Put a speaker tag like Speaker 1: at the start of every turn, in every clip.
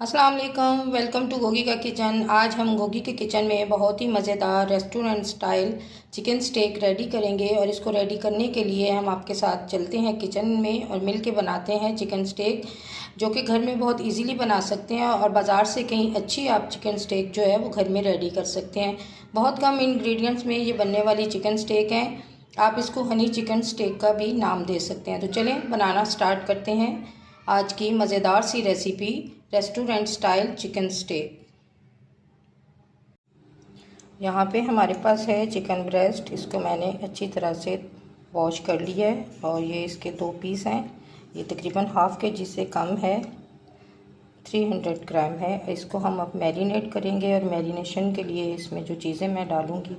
Speaker 1: अस्सलाम वालेकुम, welcome to Gogi का किचन। आज हम गोगी के किचन में बहुत ही मज़ेदार restaurant style chicken steak ready करेंगे और इसको रेडी करने के लिए हम आपके साथ चलते हैं किचन में और मिल के बनाते हैं चिकन स्टेक, जो कि घर में बहुत इजीली बना सकते हैं और बाज़ार से कहीं अच्छी आप चिकन स्टेक जो है वो घर में रेडी कर सकते हैं। बहुत कम इंग्रेडिएंट्स में ये बनने वाली चिकन स्टेक है। आप इसको हनी चिकन स्टेक का भी नाम दे सकते हैं। तो चलें बनाना स्टार्ट करते हैं आज की मज़ेदार सी recipe restaurant style chicken steak. यहाँ पे हमारे पास है चिकन ब्रेस्ट। इसको मैंने अच्छी तरह से वॉश कर लिया है और ये इसके 2 पीस हैं। ये तकरीबन हाफ़ के जी से कम है, 300 ग्राम है। इसको हम अब मैरिनेट करेंगे और मैरिनेशन के लिए इसमें जो चीज़ें मैं डालूँगी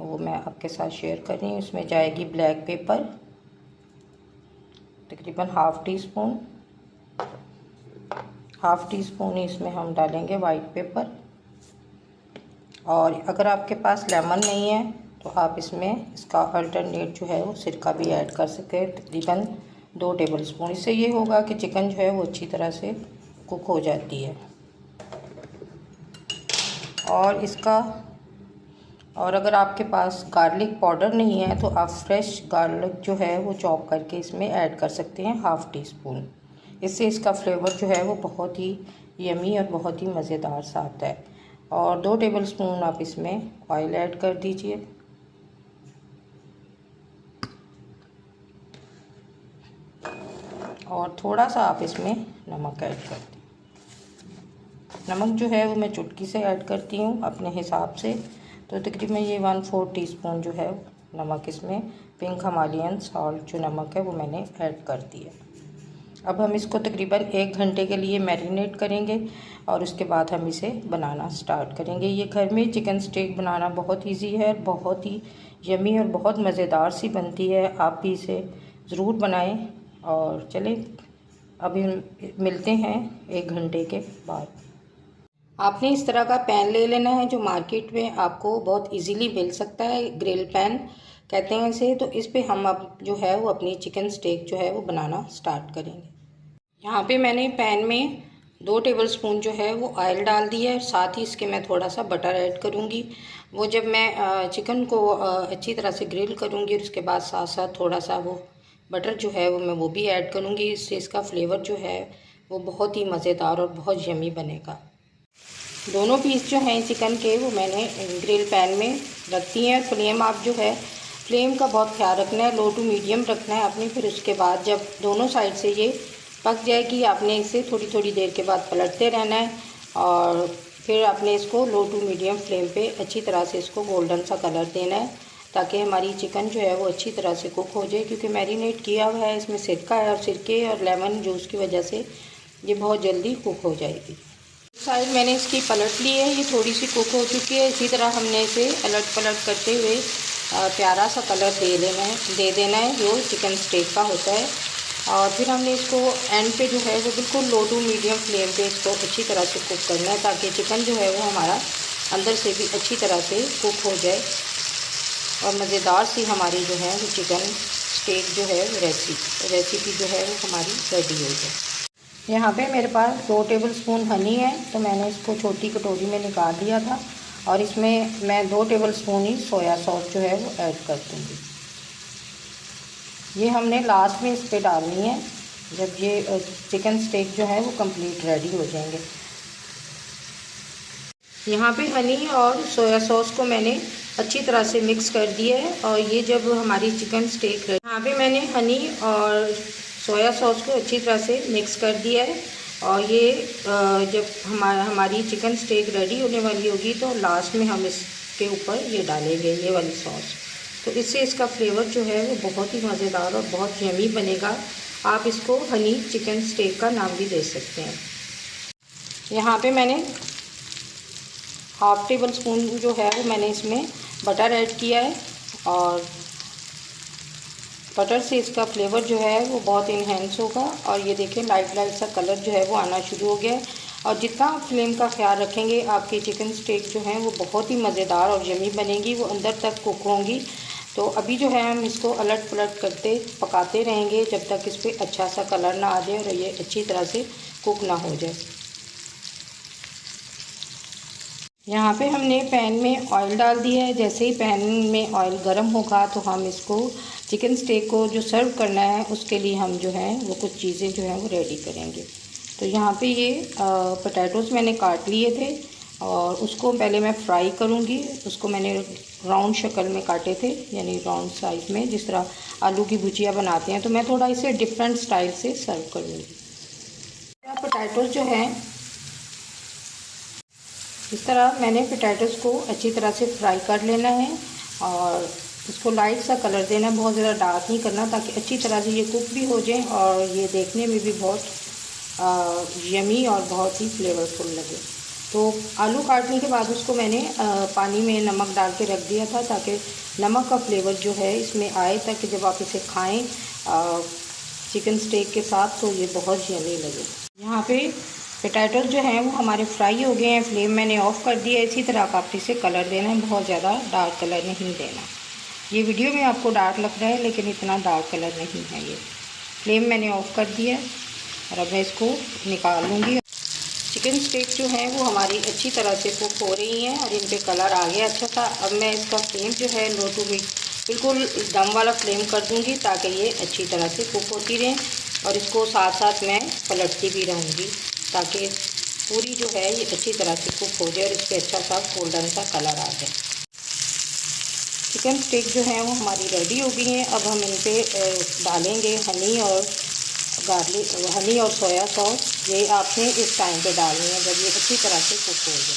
Speaker 1: वो मैं आपके साथ शेयर कर रही हूँ। इसमें जाएगी ब्लैक पेपर तकरीबन हाफ़ टी स्पून ही इसमें हम डालेंगे वाइट पेपर। और अगर आपके पास लेमन नहीं है तो आप इसमें इसका अल्टरनेट जो है वो सिरका भी ऐड कर सकते हैं, तकरीबन 2 टेबल स्पून। इससे ये होगा कि चिकन जो है वो अच्छी तरह से कुक हो जाती है। और अगर आपके पास गार्लिक पाउडर नहीं है तो आप फ्रेश गार्लिक जो है वो चॉप करके इसमें ऐड कर सकते हैं, हाफ़ टी स्पून। इससे इसका फ्लेवर जो है वो बहुत ही यमी और बहुत ही मज़ेदार सा आता है। और 2 टेबल स्पून आप इसमें ऑयल ऐड कर दीजिए। और थोड़ा सा आप इसमें नमक ऐड कर दें। नमक जो है वो मैं चुटकी से ऐड करती हूँ अपने हिसाब से। तो तकरीबन ये 1/4 टीस्पून जो है नमक इसमें पिंक हिमालयन सॉल्ट जो नमक है वो मैंने ऐड कर दिया। अब हम इसको तकरीबन 1 घंटे के लिए मैरिनेट करेंगे और उसके बाद हम इसे बनाना स्टार्ट करेंगे। ये घर में चिकन स्टेक बनाना बहुत इजी है, बहुत ही यमी और बहुत मज़ेदार सी बनती है। आप भी इसे ज़रूर बनाएं। और चलें अभी मिलते हैं 1 घंटे के बाद। आपने इस तरह का पैन ले लेना है जो मार्केट में आपको बहुत इजीली मिल सकता है, ग्रिल पैन कहते हैं इसे। तो इस पे हम अब जो है वो अपनी चिकन स्टेक जो है वो बनाना स्टार्ट करेंगे। यहाँ पे मैंने पैन में 2 टेबल स्पून जो है वो ऑयल डाल दिया है, साथ ही इसके मैं थोड़ा सा बटर ऐड करूँगी। वो जब मैं चिकन को अच्छी तरह से ग्रिल करूँगी और उसके बाद साथ साथ थोड़ा सा वो बटर जो है वो भी ऐड करूँगी। इससे इसका फ्लेवर जो है वो बहुत ही मज़ेदार और बहुत यमी बनेगा। दोनों पीस जो हैं चिकन के वो मैंने ग्रिल पैन में रख दिए हैं। फ्लेम आप जो है फ्लेम का बहुत ख्याल रखना है, लो टू मीडियम रखना है आपने। फिर उसके बाद जब दोनों साइड से ये पक जाएगी आपने इसे थोड़ी थोड़ी देर के बाद पलटते रहना है और फिर आपने इसको लो टू मीडियम फ्लेम पे अच्छी तरह से इसको गोल्डन सा कलर देना है, ताकि हमारी चिकन जो है वो अच्छी तरह से कुक हो जाए। क्योंकि मैरिनेट किया हुआ है, इसमें सिरका है और सिरके और लेमन जूस की वजह से ये बहुत जल्दी कुक हो जाएगी। साइड मैंने इसकी पलट ली है, ये थोड़ी सी कुक हो चुकी है। इसी तरह हमने इसे अलट पलट करते हुए प्यारा सा कलर दे देना है जो चिकन स्टेक का होता है। और फिर हमने इसको एंड पे जो है वो बिल्कुल लो टू मीडियम फ्लेम पे इसको अच्छी तरह से कुक करना है, ताकि चिकन जो है वो हमारा अंदर से भी अच्छी तरह से कुक हो जाए और मज़ेदार सी हमारी जो है वो चिकन स्टेक जो है रेसिपी जो है वो हमारी रेडी हो जाए। यहाँ पे मेरे पास 2 टेबल स्पून हनी है, तो मैंने इसको छोटी कटोरी में निकाल दिया था और इसमें मैं 2 टेबल स्पून ही सोया सॉस जो है वो ऐड कर दूँगी। ये हमने लास्ट में इस पर डालनी है जब ये चिकन स्टेक जो है वो कंप्लीट रेडी हो जाएंगे। यहाँ पे हनी और सोया सॉस को मैंने अच्छी तरह से मिक्स कर दिया है और ये जब हमारी चिकन स्टेक यहाँ पे मैंने हनी और सोया सॉस को अच्छी तरह से मिक्स कर दिया है। और ये जब हमारी चिकन स्टेक रेडी होने वाली होगी तो लास्ट में हम इसके ऊपर ये डालेंगे, ये वाली सॉस। तो इससे इसका फ्लेवर जो है वो बहुत ही मज़ेदार और बहुत यमी बनेगा। आप इसको हनी चिकन स्टेक का नाम भी दे सकते हैं। यहाँ पे मैंने हाफ़ टेबल स्पून जो है वो मैंने इसमें बटर ऐड किया है और बटर से इसका फ्लेवर जो है वो बहुत इन्हेंस होगा। और ये देखें लाइट सा कलर जो है वो आना शुरू हो गया है। और जितना आप फ्लेम का ख्याल रखेंगे आपकी चिकन स्टेक जो है वो बहुत ही मज़ेदार और यमी बनेगी, वो अंदर तक कुक होंगी। तो अभी जो है हम इसको अलट पलट करते पकाते रहेंगे जब तक इस पर अच्छा सा कलर ना आ जाए और ये अच्छी तरह से कुक ना हो जाए। यहाँ पे हमने पैन में ऑयल डाल दिया है। जैसे ही पैन में ऑयल गर्म होगा तो हम इसको चिकन स्टेक को जो सर्व करना है उसके लिए हम जो है वो कुछ चीज़ें जो है वो रेडी करेंगे। तो यहाँ पे ये पोटैटोज़ मैंने काट लिए थे और उसको पहले मैं फ्राई करूँगी। उसको मैंने राउंड शक्ल में काटे थे, यानी राउंड साइज़ में, जिस तरह आलू की भुजिया बनाते हैं। तो मैं थोड़ा इसे डिफरेंट स्टाइल से सर्व करूँगी। पोटैटोज़ जो है इस तरह मैंने पोटैटोज़ को अच्छी तरह से फ्राई कर लेना है और इसको लाइट सा कलर देना है, बहुत ज़्यादा डार्क नहीं करना, ताकि अच्छी तरह से ये कुक भी हो जाए और ये देखने में भी बहुत यमी और बहुत ही फ्लेवरफुल लगे। तो आलू काटने के बाद उसको मैंने पानी में नमक डाल के रख दिया था, ताकि नमक का फ्लेवर जो है इसमें आए, ताकि जब आप इसे खाएं चिकन स्टेक के साथ तो ये बहुत यमी लगे। यहाँ पे पोटैटोज़ जो हैं वो हमारे फ्राई हो गए हैं। फ्लेम मैंने ऑफ़ कर दिया है। इसी तरह आप इसे कलर देना है, बहुत ज़्यादा डार्क कलर नहीं देना। ये वीडियो में आपको डार्क लग रहा है लेकिन इतना डार्क कलर नहीं है ये। फ्लेम मैंने ऑफ़ कर दिया है और अब मैं इसको निकाल लूँगी। चिकन स्टेक जो है वो हमारी अच्छी तरह से कुक हो रही हैं और इन पर कलर आ गया अच्छा सा। अब मैं इसका फ्लेम जो है लो टू बिल्कुल दम वाला फ्लेम कर दूँगी, ताकि ये अच्छी तरह से कुक होती रहें। और इसको साथ साथ मैं पलटती भी रहूँगी, ताकि पूरी जो है ये अच्छी तरह से कुक हो जाए और इस पर अच्छा सा गोल्डन सा कलर आ जाए। चिकन स्टेक जो है वो हमारी रेडी हो गई हैं। अब हम इन पर डालेंगे हनी और सोया सॉस। ये आपने इस टाइम पे डालनी है जब ये अच्छी तरह से कुक हो जाए।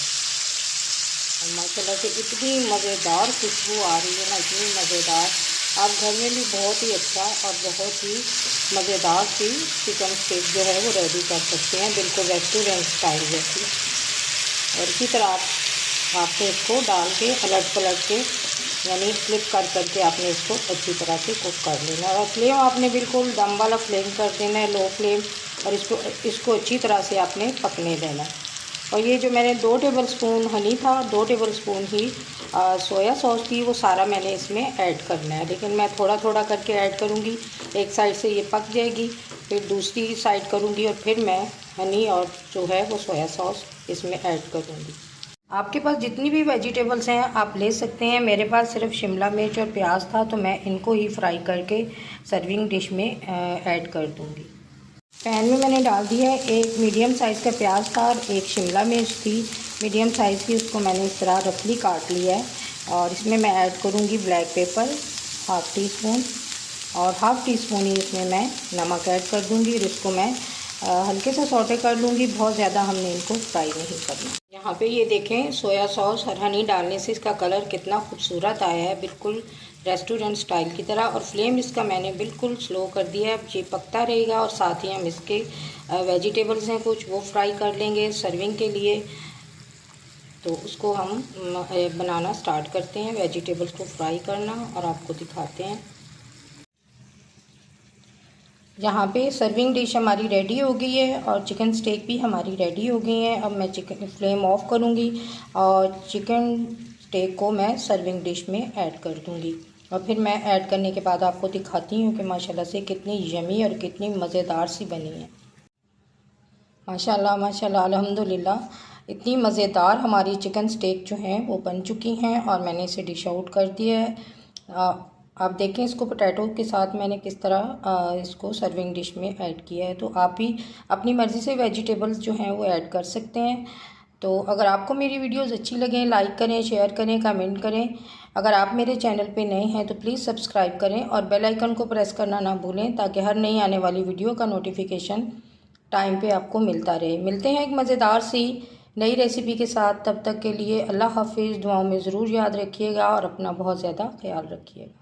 Speaker 1: और माशाल्लाह से इतनी मज़ेदार खुशबू आ रही है ना, इतनी मज़ेदार। आप घर में भी बहुत ही अच्छा और बहुत ही मज़ेदार सी चिकन स्टेक जो है वो रेडी कर सकते हैं, बिल्कुल रेस्टोरेंट स्टाइल जैसी। और इसी तरह आपने इसको डाल के पलट के, यानी फ्लिप करके आपने इसको अच्छी तरह से कुक कर लेना है। और फ्लेम आपने बिल्कुल दम वाला फ्लेम कर देना है, लो फ्लेम, और इसको अच्छी तरह से आपने पकने देना है। और ये जो मैंने 2 टेबलस्पून हनी था, 2 टेबलस्पून ही सोया सॉस थी, वो सारा मैंने इसमें ऐड करना है। लेकिन मैं थोड़ा थोड़ा करके ऐड करूँगी। एक साइड से ये पक जाएगी, फिर दूसरी साइड करूँगी और फिर मैं हनी और जो है वो सोया सॉस इसमें ऐड करूँगी। आपके पास जितनी भी वेजिटेबल्स हैं आप ले सकते हैं। मेरे पास सिर्फ शिमला मिर्च और प्याज था, तो मैं इनको ही फ्राई करके सर्विंग डिश में ऐड कर दूँगी। पैन में मैंने डाल दिया है, एक मीडियम साइज़ का प्याज था और एक शिमला मिर्च थी मीडियम साइज़ की, उसको मैंने इस तरह रफली काट लिया है। और इसमें मैं ऐड करूँगी ब्लैक पेपर ½ टीस्पून, और ½ टीस्पून ही इसमें मैं नमक ऐड कर दूँगी। और इसको मैं हल्के से सौटे कर लूँगी, बहुत ज़्यादा हमने इनको फ्राई नहीं करना। यहाँ पे ये देखें सोया सॉस और हनी डालने से इसका कलर कितना खूबसूरत आया है, बिल्कुल रेस्टोरेंट स्टाइल की तरह। और फ्लेम इसका मैंने बिल्कुल स्लो कर दिया है। ये पकता रहेगा और साथ ही हम इसके वेजिटेबल्स हैं कुछ वो फ्राई कर लेंगे सर्विंग के लिए। तो उसको हम बनाना स्टार्ट करते हैं, वेजिटेबल्स को फ्राई करना, और आपको दिखाते हैं। यहाँ पे सर्विंग डिश हमारी रेडी हो गई है और चिकन स्टेक भी हमारी रेडी हो गई है। अब मैं चिकन फ्लेम ऑफ करूँगी और चिकन स्टेक को मैं सर्विंग डिश में ऐड कर दूँगी। और फिर मैं ऐड करने के बाद आपको दिखाती हूँ कि माशाल्लाह से कितनी यमी और कितनी मज़ेदार सी बनी है। माशाल्लाह माशाल्लाह अल्हम्दुलिल्लाह, इतनी मज़ेदार हमारी चिकन स्टेक जो हैं वो बन चुकी हैं और मैंने इसे डिश आउट कर दिया है। आप देखें इसको पोटैटो के साथ मैंने किस तरह इसको सर्विंग डिश में ऐड किया है। तो आप भी अपनी मर्ज़ी से वेजिटेबल्स जो हैं वो ऐड कर सकते हैं। तो अगर आपको मेरी वीडियोस अच्छी लगें, लाइक करें, शेयर करें, कमेंट करें। अगर आप मेरे चैनल पे नए हैं तो प्लीज़ सब्सक्राइब करें और बेल आइकन को प्रेस करना ना भूलें, ताकि हर नई आने वाली वीडियो का नोटिफिकेशन टाइम पे आपको मिलता रहे। मिलते हैं एक मज़ेदार सी नई रेसिपी के साथ। तब तक के लिए अल्लाह हाफिज़। दुआओं में ज़रूर याद रखिएगा और अपना बहुत ज़्यादा ख्याल रखिएगा।